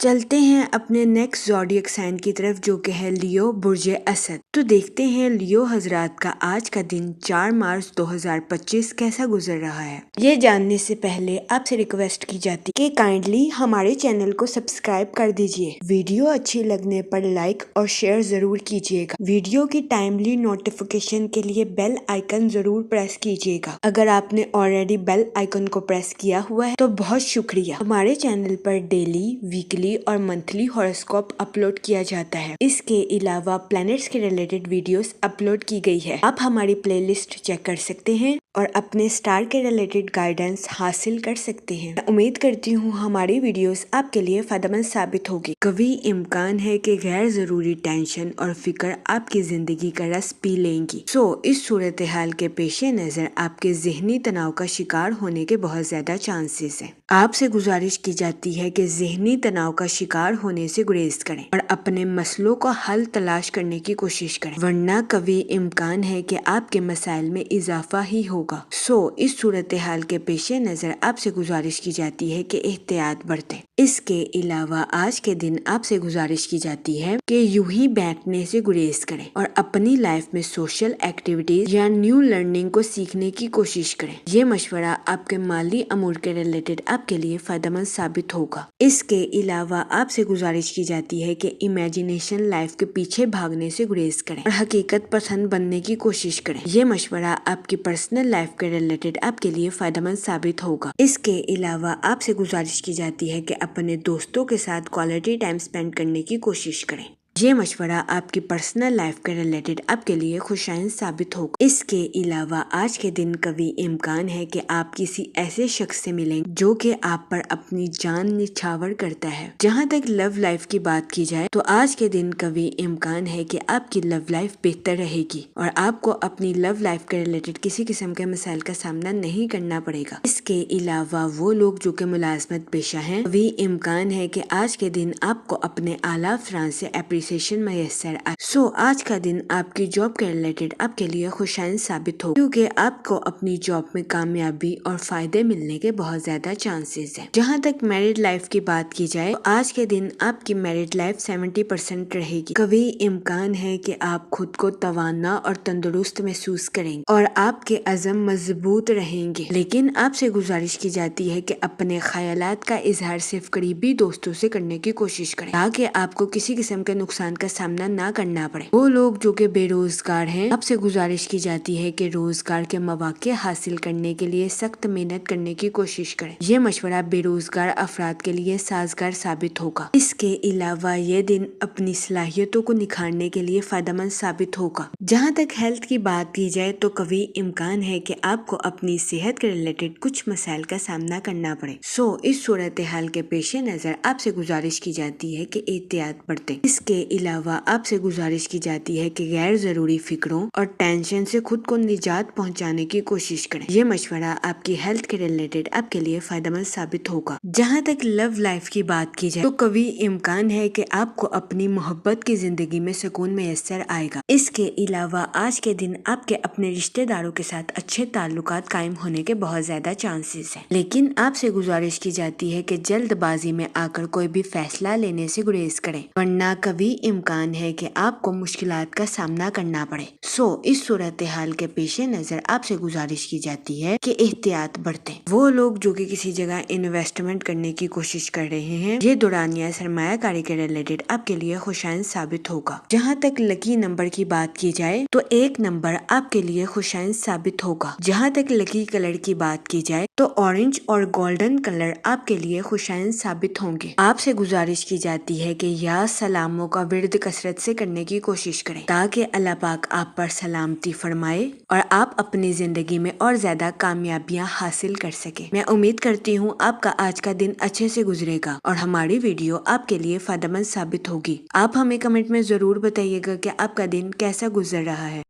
چلتے ہیں اپنے نیکسٹ زوڈیک سائن کی طرف جو کہ ہے لیو برج اسد۔ تو دیکھتے ہیں لیو حضرات کا آج کا دن 4 مارچ 2025 کیسا گزر رہا ہے۔ یہ جاننے سے پہلے آپ سے ریکویسٹ کی جاتی کہ کائنڈلی ہمارے چینل کو سبسکرائب کر دیجئے، ویڈیو اچھی لگنے پر لائک اور شیئر ضرور کیجئے گا، ویڈیو کی ٹائملی نوٹیفیکیشن کے لیے بیل آئیکن ضرور پریس کیجئے گا۔ اگر آپ نے آلریڈی بیل آئیکن کو پریس کیا ہوا ہے تو بہت شکریہ۔ ہمارے چینل پر ڈیلی، ویکلی اور منتھلی ہاروسکوپ اپلوڈ کیا جاتا ہے۔ اس کے علاوہ پلانٹس کے ریلیٹڈ ویڈیوز اپلوڈ کی گئی ہے۔ آپ ہماری پلے لسٹ چیک کر سکتے ہیں اور اپنے سٹار کے ریلیٹڈ گائیڈنس حاصل کر سکتے ہیں۔ میں امید کرتی ہوں ہماری ویڈیوز آپ کے لیے فائدہ مند ثابت ہوگی۔ کبھی امکان ہے کہ غیر ضروری ٹینشن اور فکر آپ کی زندگی کا رس پی لیں گی۔ اس صورتحال کے پیش نظر آپ کے ذہنی تناؤ کا شکار ہونے کے بہت زیادہ چانسز ہیں۔ آپ سے گزارش کی جاتی ہے کہ ذہنی تناؤ کا شکار ہونے سے گریز کریں اور اپنے مسئلوں کا حل تلاش کرنے کی کوشش کریں، ورنہ کبھی امکان ہے کہ آپ کے مسائل میں اضافہ ہی ہوگا۔ اس صورتحال کے پیش نظر آپ سے گزارش کی جاتی ہے کہ احتیاط برتیں۔ اس کے علاوہ آج کے دن آپ سے گزارش کی جاتی ہے کہ یوں ہی بیٹھنے سے گریز کریں اور اپنی لائف میں سوشل ایکٹیویٹیز یا نیو لرننگ کو سیکھنے کی کوشش کریں۔ یہ مشورہ آپ کے مالی امور کے ریلیٹڈ آپ کے لیے فائدہ مند ثابت ہوگا۔ اس کے علاوہ آپ سے گزارش کی جاتی ہے کہ امیجنیشن لائف کے پیچھے بھاگنے سے گریز کریں اور حقیقت پسند بننے کی کوشش کریں۔ یہ مشورہ آپ کی پرسنل لائف کے ریلیٹڈ آپ کے لیے فائدہ مند ثابت ہوگا۔ اس کے علاوہ آپ سے گزارش کی جاتی ہے کہ اپنے دوستوں کے ساتھ کوالٹی ٹائم سپینڈ کرنے کی کوشش کریں۔ یہ مشورہ آپ کی پرسنل لائف کے ریلیٹڈ آپ کے لیے خوشائند ثابت ہوگا۔ اس کے علاوہ آج کے دن کبھی امکان ہے کہ آپ کسی ایسے شخص سے ملیں جو کہ آپ پر اپنی جان نچھاور کرتا ہے۔ جہاں تک لو لائف کی بات کی جائے تو آج کے دن کبھی امکان ہے کہ آپ کی لو لائف بہتر رہے گی اور آپ کو اپنی لو لائف کے ریلیٹڈ کسی قسم کے مسائل کا سامنا نہیں کرنا پڑے گا۔ اس کے علاوہ وہ لوگ جو کہ ملازمت پیشہ ہیں، کبھی امکان ہے کہ آج کے دن آپ کو اپنے اعلیٰ افراد سے اپریسیشن میسر آئے۔ آج کا دن آپ کی جاب کے ریلیٹڈ آپ کے لیے خوشائند ثابت ہو کیونکہ آپ کو اپنی جاب میں کامیابی اور فائدے ملنے کے بہت زیادہ چانسز ہیں۔ جہاں تک میرڈ لائف کی بات کی جائے تو آج کے دن آپ کی میرڈ لائف 70% رہے گی۔ کبھی امکان ہے کہ آپ خود کو توانا اور تندرست محسوس کریں گے اور آپ کے عزم مضبوط رہیں گے، لیکن آپ سے گزارش کی جاتی ہے کہ اپنے خیالات کا اظہار صرف قریبی دوستوں سے کرنے کی کوشش کریں تاکہ آپ کو کسی قسم کے نقصان کا سامنا نہ کرنا پڑے۔ وہ لوگ جو کہ بے روزگار ہیں، آپ سے گزارش کی جاتی ہے کہ روزگار کے مواقع حاصل کرنے کے لیے سخت محنت کرنے کی کوشش کریں۔ یہ مشورہ بے روزگار افراد کے لیے سازگار ثابت ہوگا۔ اس کے علاوہ یہ دن اپنی صلاحیتوں کو نکھارنے کے لیے فائدہ مند ثابت ہوگا۔ جہاں تک ہیلتھ کی بات کی جائے تو کبھی امکان ہے کہ آپ کو اپنی صحت کے ریلیٹڈ کچھ مسائل کا سامنا کرنا پڑے۔ اس صورتحال کے پیش نظر آپ سے گزارش کی جاتی ہے کہ احتیاط برتیں۔ اس کے علاوہ آپ سے گزارش کی جاتی ہے کہ غیر ضروری فکروں اور ٹینشن سے خود کو نجات پہنچانے کی کوشش کریں۔ یہ مشورہ آپ کی ہیلتھ کے ریلیٹڈ آپ کے لیے فائدہ مند ثابت ہوگا۔ جہاں تک لو لائف کی بات کی جائے تو کبھی امکان ہے کہ آپ کو اپنی محبت کی زندگی میں سکون میسر آئے گا۔ اس کے علاوہ آج کے دن آپ کے اپنے رشتہ داروں کے ساتھ اچھے تعلقات قائم ہونے کے بہت زیادہ چانسز ہیں، لیکن آپ سے گزارش کی جاتی ہے کہ جلد بازی میں آ کر کوئی بھی فیصلہ لینے سے گریز کریں، ورنہ کبھی امکان ہے کہ آپ کو مشکلات کا سامنا کرنا پڑے۔ اس صورتحال کے پیش نظر آپ سے گزارش کی جاتی ہے کہ احتیاط برتیں۔ وہ لوگ جو کہ کسی جگہ انویسٹمنٹ کرنے کی کوشش کر رہے ہیں، یہ دورانیہ سرمایہ کاری کے ریلیٹڈ آپ کے لیے خوشائند ثابت ہوگا۔ جہاں تک لکی نمبر کی بات کی جائے تو 1 نمبر آپ کے لیے خوشائند ثابت ہوگا۔ جہاں تک لکی کلر کی بات کی جائے تو اورنج اور گولڈن کلر آپ کے لیے خوشائند ثابت ہوں گے۔ آپ سے گزارش کی جاتی ہے کہ یا سلاموں کا ورد کثرت سے کرنے کی کوشش کریں تاکہ اللہ پاک آپ پر سلامتی فرمائے اور آپ اپنی زندگی میں اور زیادہ کامیابیاں حاصل کر سکیں۔ میں امید کرتی ہوں آپ کا آج کا دن اچھے سے گزرے گا اور ہماری ویڈیو آپ کے لیے فائدہ مند ثابت ہوگی۔ آپ ہمیں کمنٹ میں ضرور بتائیے گا کہ آپ کا دن کیسا گزر رہا ہے۔